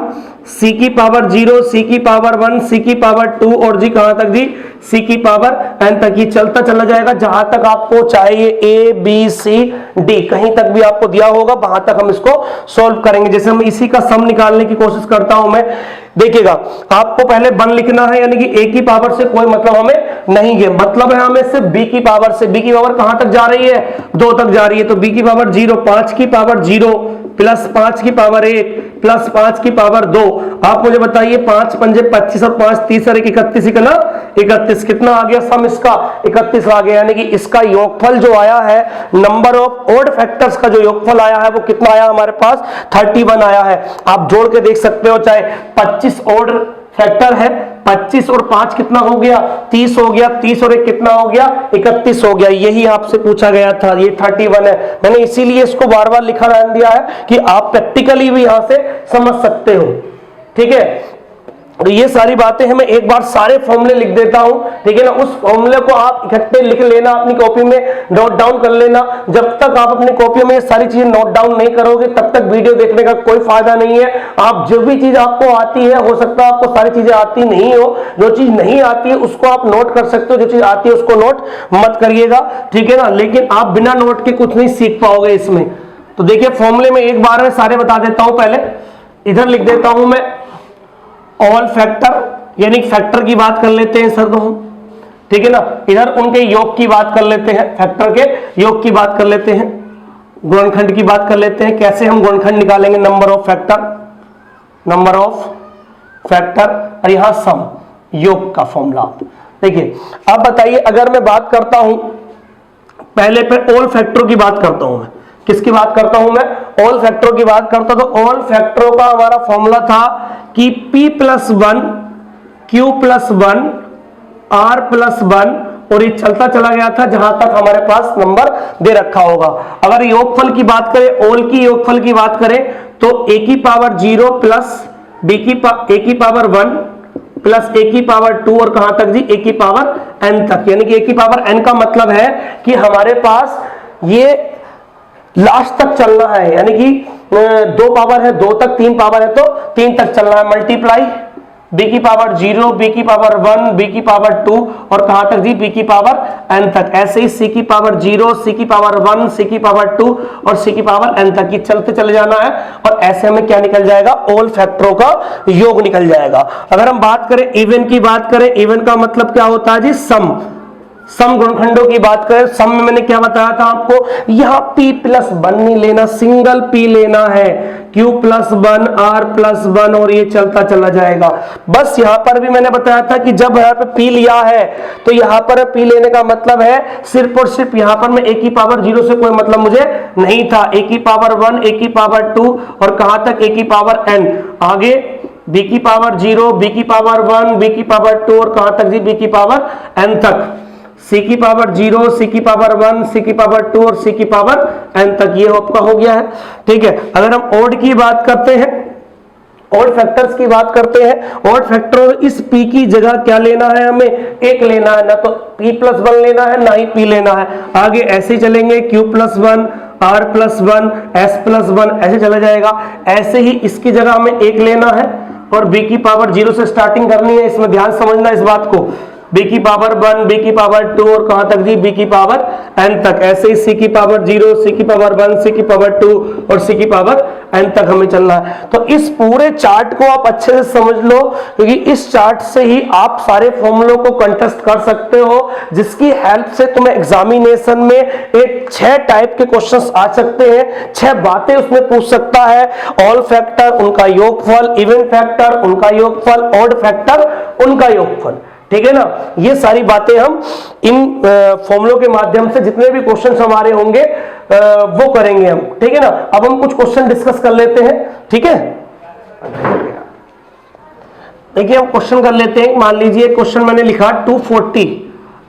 c की पावर 0, c की पावर 1, c की पावर 2 और जी कहां तक जी, c की पावर n तक। ये चलता चला जाएगा जहां तक आपको चाहिए, a b c d कहीं तक भी आपको दिया होगा वहां तक हम इसको सॉल्व करेंगे। जैसे हम इसी का सम निकालने की कोशिश करता हूं मैं, देखिएगा आपको पहले 1 लिखना है, यानी कि a की पावर से कोई मतलब हमें नहीं है, मतलब है हमें सिर्फ b की पावर से। b की पावर कहां तक जा रही है, 2 तक जा रही है, तो b की पावर 0, 5 की पावर 0 प्लस 5 की पावर 1 प्लस 5 की पावर 2। आप मुझे बताइए 5 पंजे 25 और 5 30 और 31 ही ना, 31 कितना आ गया सम इसका, 31 आ गया। यानी कि इसका योगफल जो आया है, नंबर ऑफ ऑड फैक्टर्स का जो योगफल आया है वो कितना आया हमारे पास, 31 आया है। आप जोड़ के देख सकते हो, चाहे 25 ऑड फैक्टर है, 25 और 5 कितना हो गया, 30 हो गया, 30 और 1 कितना हो गया, 31 हो गया। यही आपसे पूछा गया था, ये 31 है। मैंने इसीलिए इसको बार बार लिखा रहने दिया है कि आप प्रैक्टिकली भी यहां से समझ सकते हो, ठीक है। तो ये सारी बातें हैं, मैं एक बार सारे फॉर्मूले लिख देता हूं, ठीक है ना। उस फॉर्मूले को आप इकट्ठे लिख लेना, अपनी कॉपी में नोट डाउन कर लेना। जब तक आप अपनी कॉपी में ये सारी चीजें नोट डाउन नहीं करोगे तब तक वीडियो देखने का कोई फायदा नहीं है। आप जो भी चीज आपको आती है, हो सकता है आपको सारी चीजें आती नहीं हो, जो चीज नहीं आती है उसको आप नोट कर सकते हो, जो चीज आती है उसको नोट मत करिएगा, ठीक है ना। लेकिन आप बिना नोट के कुछ नहीं सीख पाओगे इसमें। तो देखिए फॉर्मूले में एक बार में सारे बता देता हूं, पहले इधर लिख देता हूं मैं ऑल फैक्टर, यानी फैक्टर की बात कर लेते हैं सर तो हम, ठीक है ना। इधर उनके योग की बात कर लेते हैं, फैक्टर के योग की बात कर लेते हैं, गुणनखंड की बात कर लेते हैं। कैसे हम गुणनखंड निकालेंगे, number of factor, number of factor, और यहां सम, योग का फॉर्मूला। देखिए अब बताइए, अगर मैं बात करता हूं पहले पे ऑल फैक्टरों की बात करता हूं, मैं किसकी बात करता हूं, मैं ऑल फैक्टरों की बात करता हूं। तो ऑल फैक्टरों का हमारा फॉर्मूला था कि p+1 q+1 r+1, और ये चलता चला गया था जहां तक हमारे पास नंबर दे रखा होगा। अगर योगफल की बात करें, ऑल की योगफल की बात करें तो a की पावर 0 प्लस a की पावर 1 प्लस a की पावर 2 और कहां तक जी, a की पावर n तक। यानी कि a की पावर n का मतलब है कि हमारे पास ये लास्ट तक चलना है, यानी कि 2 पावर है 2 तक, 3 पावर है तो 3 तक चलना है। मल्टीप्लाई b की पावर 0, b की पावर 1, b की पावर 2 और कहां तक जी b की पावर n तक। ऐसे ही c की पावर 0, c की पावर 1, c की पावर 2 और c की पावर n तक, ये चलते चले जाना है और ऐसे हमें क्या निकल जाएगा, ऑल फैक्टरों का योग निकल जाएगा। अगर हम बात करें इवन की, बात करें इवन का मतलब क्या होता है जी, सम गुणनखंडों की बात करें, सम में मैंने क्या बताया था आपको, यहां p+1 नहीं लेना, सिंगल p लेना है, q+1 r+1 और ये चलता चला जाएगा। बस यहां पर भी मैंने बताया था कि जब यहां पे p लिया है तो यहां पर p लेने का मतलब है सिर्फ और सिर्फ यहां पर मैं a की पावर 0 से कोई मतलब मुझे नहीं था, a की पावर 1, a की पावर 2 और कहां तक a की पावर n, आगे b की पावर 0, b की पावर 1, b की पावर 2 और कहां तक जी b की पावर n तक, c की पावर 0, c की पावर 1, c की पावर 2 और c की पावर n तक, ये आपका हो गया है। ठीक है, अगर हम ओड की बात करते हैं, ओड फैक्टर्स की बात करते हैं, ओड फैक्टर इस p की जगह क्या लेना है, हमें एक लेना है, ना तो p+1 लेना है ना ही p लेना है। आगे ऐसे चलेंगे, q+1 r+1 s+1 ऐसे चला जाएगा। ऐसे ही इसकी जगह हमें एक लेना है और b की पावर 0 से स्टार्टिंग करनी है, इसमें ध्यान समझना इस बात को, b की पावर 1, b की पावर 2 और कहां तक जी b की पावर n तक। ऐसे ही c की पावर 0, c की पावर 1, c की पावर 2 और c की पावर n तक हमें चलना है। तो इस पूरे चार्ट को आप अच्छे से समझ लो, क्योंकि इस चार्ट से ही आप सारे फॉर्मूलों को कंटेस्ट कर सकते हो, जिसकी हेल्प से तुम्हें एग्जामिनेशन में एक 6 टाइप के क्वेश्चंस आ सकते हैं, 6 बातें उसमें पूछ सकता है। ऑल फैक्टर, उनका योगफल, इवन फैक्टर, उनका योगफल, ऑड फैक्टर, उनका योगफल। ठीक है ना, ये सारी बातें हम इन फॉर्मूलों के माध्यम से जितने भी क्वेश्चन हमारे होंगे वो करेंगे हम। ठीक है ना, अब हम कुछ क्वेश्चन डिस्कस कर लेते हैं। ठीक है, देखिए हम क्वेश्चन कर लेते हैं। मान लीजिए क्वेश्चन मैंने लिखा 240,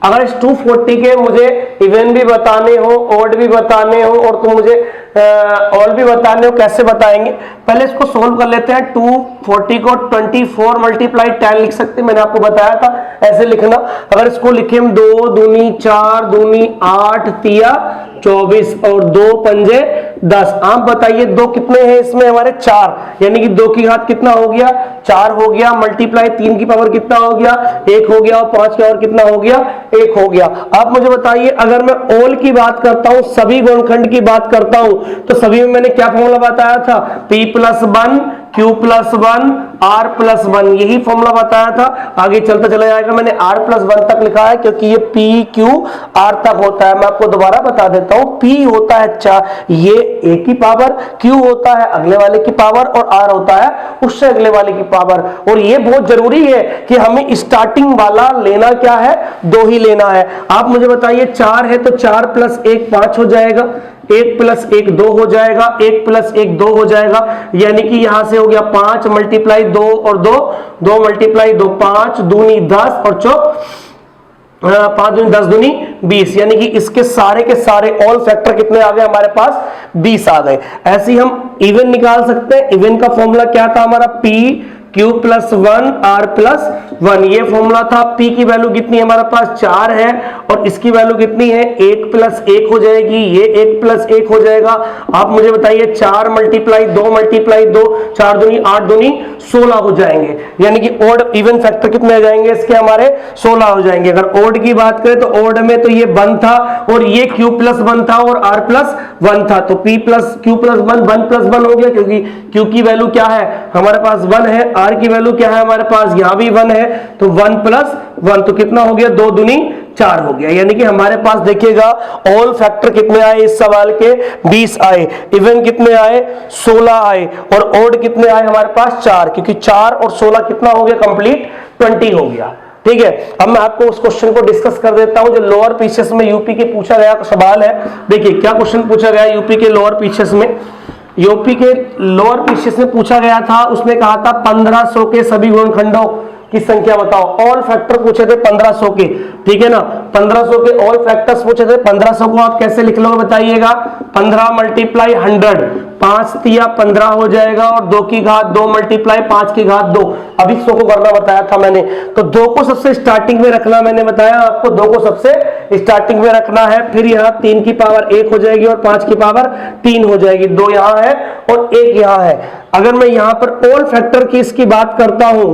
अगर इस 240 के मुझे इवन भी बताने हो, ऑड भी बताने हो और तुम मुझे ऑल भी बताने हो, कैसे बताएंगे, पहले इसको सोल्व कर लेते हैं। 240 को 24 मल्टीप्लाई 10 लिख सकते हैं, मैंने आपको बताया था ऐसे लिखना। अगर इसको लिखे हम 2 दूनी 4 दूनी 8 तिया 24 और 2 पंजे 10, आप बताइए 2 कितने हैं इसमें हमारे 4, यानी कि 2 की घात कितना हो गया 4 हो गया, मल्टीप्लाई 3 की पावर कितना हो गया 1 हो गया और 5 की पावर कितना हो गया 1 हो गया। आप मुझे बताइए अगर मैं ऑल की बात करता हूं, सभी गुणनखंड की बात करता हूं, तो सभी में मैंने क्या फॉर्मूला बताया था, p+1 q+1 r+1, यही फॉर्मूला बताया था। आगे चलता चला जाएगा, मैंने r+1 तक लिखा है क्योंकि ये p q r तक होता है। मैं आपको दोबारा बता देता हूं, p होता है 4, ये a की पावर, q होता है अगले वाले की पावर और r होता है उससे अगले वाले की पावर। और ये बहुत जरूरी है कि हमें स्टार्टिंग वाला लेना क्या है, 2 ही लेना है। आप मुझे बताइए 4 है तो 4 + 1 5 हो जाएगा, 1 + 1 2 हो जाएगा, 1 + 1 2 हो जाएगा, यानी कि यहां से हो गया 5 मल्टीप्लाई 2 और 2 2 मल्टीप्लाई 2 5 दूनी 10 और 5 दूनी 10 दूनी 20, यानी कि इसके सारे के सारे ऑल फैक्टर कितने आ गए हमारे पास 20 आ गए। ऐसे ही हम इवन निकाल सकते हैं। इवन का फॉर्मूला क्या था हमारा, p q+1 r+1, ये फॉर्मूला था। p की वैल्यू कितनी है हमारे पास 4 है और इसकी वैल्यू कितनी है 1 + 1 हो जाएगी, ये 1 + 1 हो जाएगा। आप मुझे बताइए 4 मल्टीप्लाई 2 मल्टीप्लाई 2 4 दूनी 8 दूनी 16 हो जाएंगे, यानी कि ऑड इवन फैक्टर कितने आ जाएंगे इसके हमारे 16 हो जाएंगे। अगर ऑड की बात करें तो ऑड में तो ये 1 था और ये q+1 था और r+1 था, तो p + q+1 1 + 1 हो गया, क्योंकि q की वैल्यू क्या है हमारे पास 1 है, r की वैल्यू क्या है हमारे पास यहां भी 1 है, तो 1 + 1 तो कितना हो गया 2 दूनी 4 हो गया। यानी कि हमारे पास देखिएगा ऑल फैक्टर कितने आए इस सवाल के 20 आए, इवन कितने आए 16 आए और ऑड कितने आए हमारे पास 4, क्योंकि 4 और 16 कितना हो गया कंप्लीट 20 हो गया। ठीक है, अब मैं आपको उस क्वेश्चन को डिस्कस कर देता हूं जो लोअर पीसेस में यूपी के पूछा गया सवाल है। देखिए क्या क्वेश्चन पूछा गया यूपी के लोअर पीसेस में। यूपी के लोअर पीसेस में पूछा गया था, उसने कहा था 1500 के सभी गुणनखंडों की संख्या बताओ। ऑल फैक्टर पूछे थे 1500 के, ठीक है ना, 1500 के ऑल फैक्टर्स पूछे थे। 1500 को आप कैसे लिख लोगे बताइएगा, 15 × 100, 5 तिया 15 हो जाएगा और 2 की घात 2 मल्टीप्लाई 5 की घात 2, अभी 100 को करना बताया था मैंने, तो 2 को सबसे स्टार्टिंग में रखना, मैंने बताया आपको 2 को सबसे स्टार्टिंग में रखना है। फिर यहाँ 3 की पावर 1 हो जाएगी और 5 की पावर 3 हो जाएगी, 2 यहाँ है और 1 यहाँ है। अगर मैं यहाँ पर ऑल फैक्टर की इसकी बात करता हूं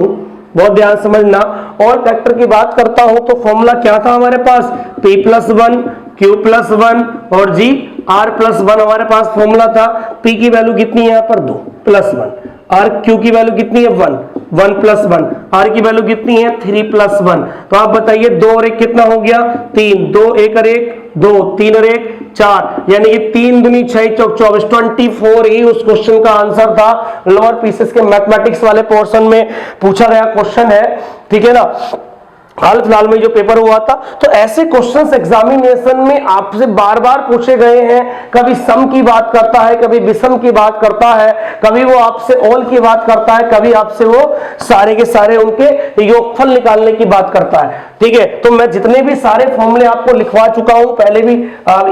बहुत ध्यान समझना। ऑल फैक्टर की बात करता हूं तो फॉर्मूला क्या था हमारे पास, p+1 q+1 और g r+1 हमारे पास फॉर्मूला था। p की वैल्यू कितनी है यहाँ पर 2 +1, r q की वैल्यू कितनी है 1 1+1, r की वैल्यू कितनी है 3+1। तो आप बताइए 2 और 1 कितना हो गया 3, 2 1 और 1 2, 3 और 1 4, यानी कि 3 दूनी 6 चौक 24, 24 ही उस क्वेश्चन का आंसर था। लोअर पीसेस के मैथमेटिक्स वाले पोर्शन में पूछा गया क्वेश्चन है, ठीक है ना, हाल फिलहाल में जो पेपर हुआ था। तो ऐसे क्वेश्चंस एग्जामिनेशन में आपसे बार बार पूछे गए हैं। कभी सम की बात करता है, कभी विषम की बात करता है, कभी वो आपसे ऑल की बात करता है, कभी आपसे वो सारे के सारे उनके योगफल निकालने की बात करता है, ठीक है। तो मैं जितने भी सारे फॉर्मूले आपको लिखवा चुका हूं, पहले भी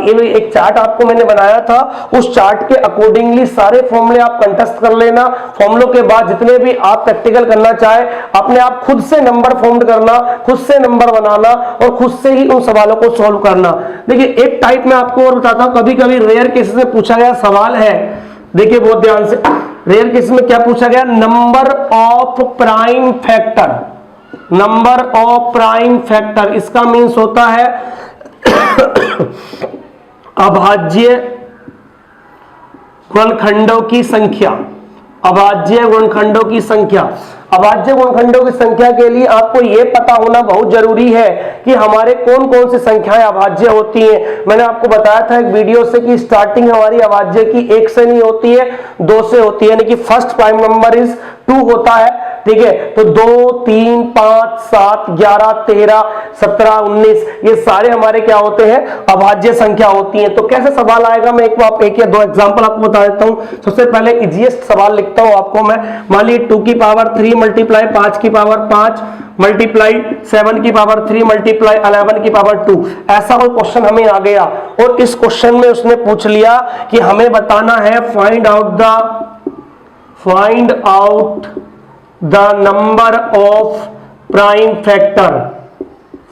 ये एक चार्ट आपको मैंने बनाया था, उस चार्ट के अकॉर्डिंगली सारे फॉर्मूले आप कंटेस्ट कर लेना। फॉर्मूलों के बाद जितने भी आप प्रैक्टिकल करना चाहे, अपने आप खुद से नंबर फॉर्म करना, खुद से नंबर बनाना और खुद से ही उन सवालों को सॉल्व करना। देखिए एक टाइप में आपको और बताता हूं, कभी कभी रेयर केसेस में पूछा गया सवाल है, देखिए बहुत ध्यान से, रेयर केस में क्या पूछा गया, number of prime factor, number of prime factor, इसका मीन्स होता है अभाज्य गुणनखंडों की संख्या, अभाज्य गुणनखंडों की संख्या। अभाज्य गुणनखंडों की संख्या के लिए आपको यह पता होना बहुत जरूरी है कि हमारे कौन कौन सी संख्याएं अभाज्य होती हैं। मैंने आपको बताया था एक वीडियो से कि स्टार्टिंग हमारी अभाज्य की 1 से नहीं होती है, 2 से होती है, यानी कि फर्स्ट प्राइम नंबर इज 2 होता है, ठीक है। तो 2 3 5 7 11 13 17 19 ये सारे हमारे क्या होते हैं, अभाज्य संख्या होती हैं। तो कैसे सवाल आएगा, मैं एक या दो एग्जांपल आपको बता देता हूं। सबसे पहले इजीएस्ट सवाल लिखता हूं आपको मैं, मान लीजिए 2 की पावर 3 मल्टीप्लाई 5 की पावर 5 मल्टीप्लाई 7 की पावर 3 मल्टीप्लाई 11 की पावर 2, ऐसा कोई क्वेश्चन हमें आ गया और इस क्वेश्चन में उसने पूछ लिया कि हमें बताना है find out the number of prime factor,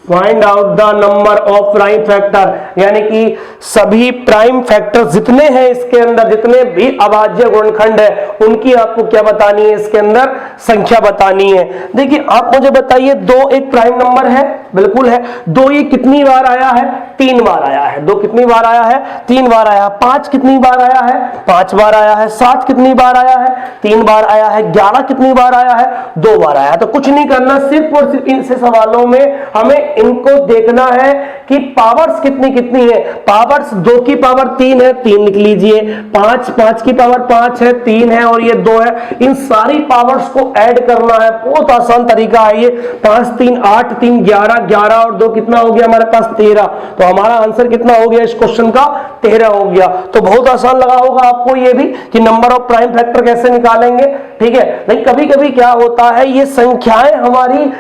find out the number of prime factor, यानी कि सभी प्राइम फैक्टर जितने हैं इसके अंदर, जितने भी अभाज्य गुणनखंड है उनकी आपको क्या बतानी है, इसके अंदर संख्या बतानी है। देखिए आप मुझे बताइए 2 एक प्राइम नंबर है, बिल्कुल है। 2 ये कितनी बार आया है, 3 बार आया है। 2 कितनी बार आया है, 3 बार आया। 5 कितनी बार आया है, 5 बार आया है। 7 कितनी बार आया है, 3 बार आया है। 11 कितनी बार आया है, 2 बार आया है। तो कुछ नहीं करना, सिर्फ और सिर्फ इनसे सवालों में हमें इनको देखना है कि पावर्स कितनी कितनी है। पावर्स 2 की पावर 3 है, 3 लिख लीजिए। 5 की पावर 5 है, 3 है और ये 2 है। इन सारी पावर्स को ऐड करना है, बहुत आसान तरीका है ये। 5 3 8 3 11, 11 और 2 कितना हो गया हमारे पास 13। तो हमारा आंसर कितना हो गया इस क्वेश्चन का, 13 हो गया। तो बहुत आसान लगा होगा आपको ये भी कि नंबर ऑफ प्राइम फैक्टर कैसे निकालेंगे, ठीक है। लेकिन कभी कभी क्या होता है, ये संख्याएं हमारी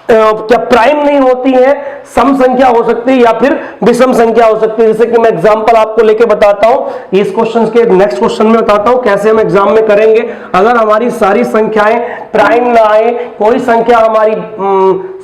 क्या प्राइम नहीं होती है, सम संख्या हो सकती है या फिर विषम संख्या हो सकती है। जैसे कि मैं एग्जांपल आपको लेके बताता हूं, इस क्वेश्चन के नेक्स्ट क्वेश्चन में बताता हूं कैसे हम एग्जाम में करेंगे। अगर हमारी सारी संख्याएं प्राइम ना आए, कोई संख्या हमारी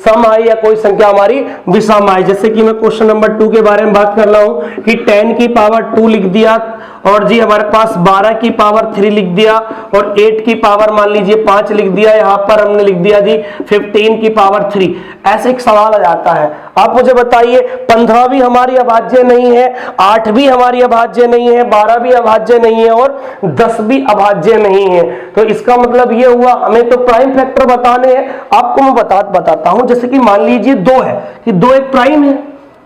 सम आई या कोई संख्या हमारी विषम आई, जैसे कि मैं क्वेश्चन नंबर 2 के बारे में बात कर रहा हूं कि 10 की पावर 2 लिख दिया और जी हमारे पास 12 की पावर 3 लिख दिया और 8 की पावर मान लीजिए 5 लिख दिया। यहां पर हमने लिख दिया जी 15 की पावर 3। ऐसे एक सवाल आ जाता है, आप मुझे बताइए 15 भी हमारी अभाज्य नहीं है, 8 भी हमारी अभाज्य नहीं है, 12 भी अभाज्य नहीं है और 10 भी अभाज्य नहीं है। तो इसका मतलब ये हुआ हमें तो प्राइम फैक्टर बताने हैं। आपको मैं बताता हूं, जैसे कि मान लीजिए 2 है कि 2 एक प्राइम है।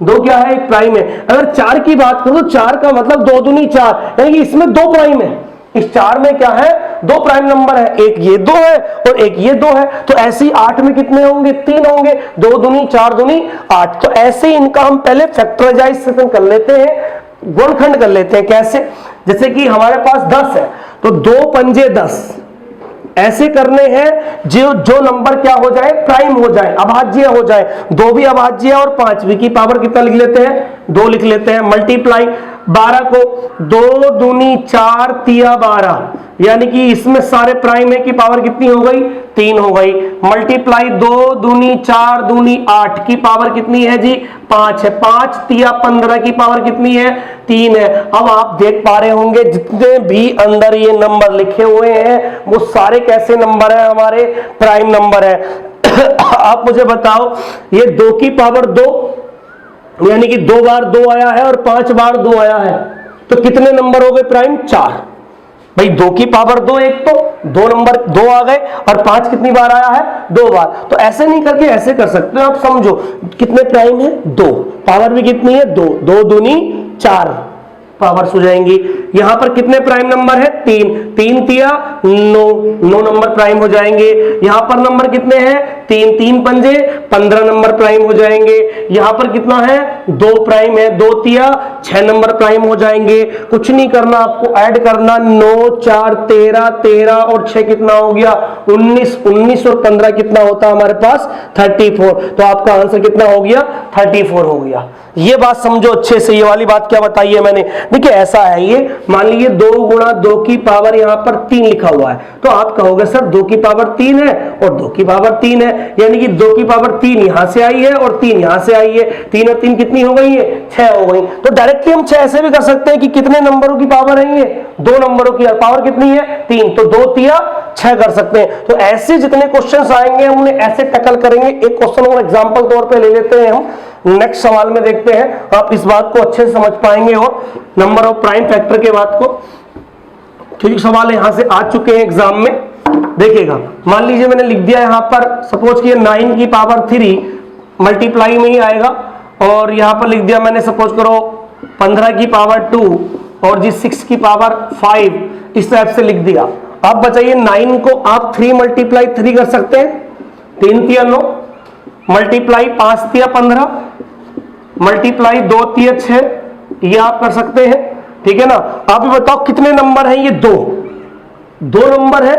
2 क्या है, एक प्राइम है। अगर 4 की बात करूं तो 4 का मतलब 2 दूनी 4, यानी कि इसमें 2 प्राइम है। इस 4 में क्या है, 2 प्राइम नंबर है, एक ये 2 है और एक ये 2 है। तो ऐसे ही 8 में कितने होंगे, 3 होंगे। 2 दूनी 4 दूनी 8। तो ऐसे ही इनका हम पहले फैक्टराइजेशन कर लेते हैं, गुणनखंड कर लेते हैं। कैसे, जैसे कि हमारे पास 10 है तो 2 पंजे 10, ऐसे करने हैं जो नंबर क्या हो जाए, प्राइम हो जाए, अभाज्य हो जाए। 2 भी अभाज्य है और 5 की पावर कितना लिख लेते हैं, 2 लिख लेते हैं। मल्टीप्लाई 12 को 2 दूनी 4 तिया 12, यानी कि इसमें सारे प्राइम है की पावर कितनी हो गई 3 हो गई, मल्टीप्लाई 2 दूनी 4 दूनी 8 की पावर कितनी है जी 5 है, 5 तिया 15 की पावर कितनी है 3 है। अब आप देख पा रहे होंगे जितने भी अंदर ये नंबर लिखे हुए हैं वो सारे कैसे नंबर है, हमारे प्राइम नंबर है। आप मुझे बताओ ये 2 की पावर 2 यानी कि 2 बार 2 आया है और 5 बार 2 आया है, तो कितने नंबर हो गए प्राइम 4। भाई 2 की पावर 2 एक तो 2 नंबर 2 आ गए और 5 कितनी बार आया है 2 बार। तो ऐसे नहीं करके ऐसे कर सकते हो आप, समझो कितने प्राइम है 2, पावर भी कितनी है 2, 2 दूनी 4 पावर्स हो जाएंगी। यहां पर कितने प्राइम नंबर है 3, 3 तिया 9, 9 नंबर प्राइम हो जाएंगे। यहां पर नंबर कितने हैं 3, 3 पंजे 15 नंबर प्राइम हो जाएंगे। यहां पर कितना है 2 प्राइम है, 2 तिया 6 नंबर प्राइम हो जाएंगे। कुछ नहीं करना आपको, ऐड करना 9 4 13, 13 और 6 कितना हो गया 19, 19 और 15 कितना होता है हमारे पास 34। तो आपका आंसर कितना हो गया 34 हो गया। ये बात समझो अच्छे से, ये वाली बात क्या बताई है मैंने। देखिए ऐसा है, ये मान लीजिए 2 गुणा 2 की पावर यहां पर 3 लिखा हुआ है, तो आप कहोगे सर 2 की पावर 3 है और 2 की पावर 3 है, यानी कि 2 की पावर 3 यहां से आई है और 3 यहां से आई है, 3 और 3 कितनी हो गई है 6 हो गई। तो डायरेक्टली हम 6 ऐसे भी कर सकते हैं कि कितने नंबरों की पावर है ये 2 नंबरों की पावर कितनी है 3, तो 2 तिया 6 कर सकते हैं। तो ऐसे जितने क्वेश्चंस आएंगे हम उन्हें ऐसे टैकल करेंगे। एक क्वेश्चन और एग्जांपल तौर पे ले लेते हैं हम, नेक्स्ट सवाल में देखते हैं, आप इस बात को अच्छे से समझ पाएंगे और नंबर ऑफ प्राइम फैक्टर के बात को, क्योंकि सवाल यहां से आ चुके हैं एग्जाम में। देखिएगा मान लीजिए मैंने लिख दिया यहां पर, सपोज कि 9 की पावर 3 मल्टीप्लाई में ही आएगा, और यहां पर लिख दिया मैंने सपोज करो 15 की पावर 2 और जी 6 की पावर 5, इस टाइप से लिख दिया। अब बताइए 9 को आप 3 मल्टीप्लाई 3 कर सकते हैं, 3 तिया 9 मल्टीप्लाई 5 तिया 15 मल्टीप्लाई 2 तिया 6, ये आप कर सकते हैं, ठीक है ना। आप भी बताओ कितने नंबर हैं ये 2 नंबर है,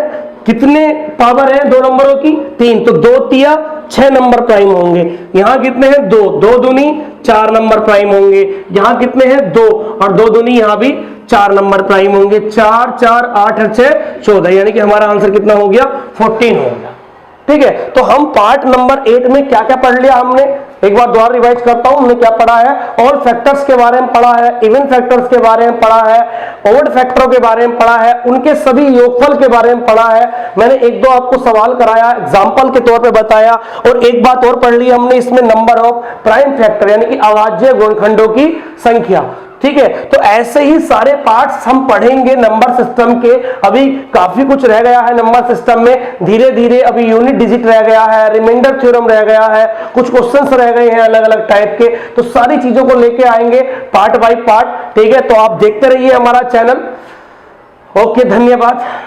कितने पावर है 2 नंबरों की 3, तो 2 तिया 6 नंबर प्राइम होंगे। यहां कितने हैं 2, 2 दूनी 4 नंबर प्राइम होंगे। यहां कितने हैं 2 और 2 दूनी यहां भी 4 नंबर प्राइम होंगे। 4 4 8 और 6 14, यानी कि हमारा आंसर कितना हो गया 14 हो गया। ठीक है, तो हम पार्ट नंबर 8 में क्या क्या पढ़ लिया हमने, एक बार दोबारा रिवाइज करता हूं। हमने क्या पढ़ा है, ऑल फैक्टर्स के बारे में पढ़ा है, इवन फैक्टर्स के बारे में पढ़ा है, ओड फैक्टरों के बारे में पढ़ा है, उनके सभी योगफल के बारे में पढ़ा है। मैंने एक दो आपको सवाल कराया, एग्जांपल के तौर पे बताया, और एक बात और पढ़ ली हमने इसमें, नंबर ऑफ प्राइम फैक्टर यानी कि अभाज्य गुणनखंडों की संख्या। ठीक है, तो ऐसे ही सारे पार्ट्स हम पढ़ेंगे नंबर सिस्टम के। अभी काफी कुछ रह गया है नंबर सिस्टम में, धीरे धीरे अभी यूनिट डिजिट रह गया है, रिमाइंडर थ्योरम रह गया है, कुछ क्वेश्चंस रह गए हैं अलग अलग टाइप के, तो सारी चीजों को लेके आएंगे पार्ट बाय पार्ट। ठीक है, तो आप देखते रहिए हमारा चैनल। ओके, धन्यवाद।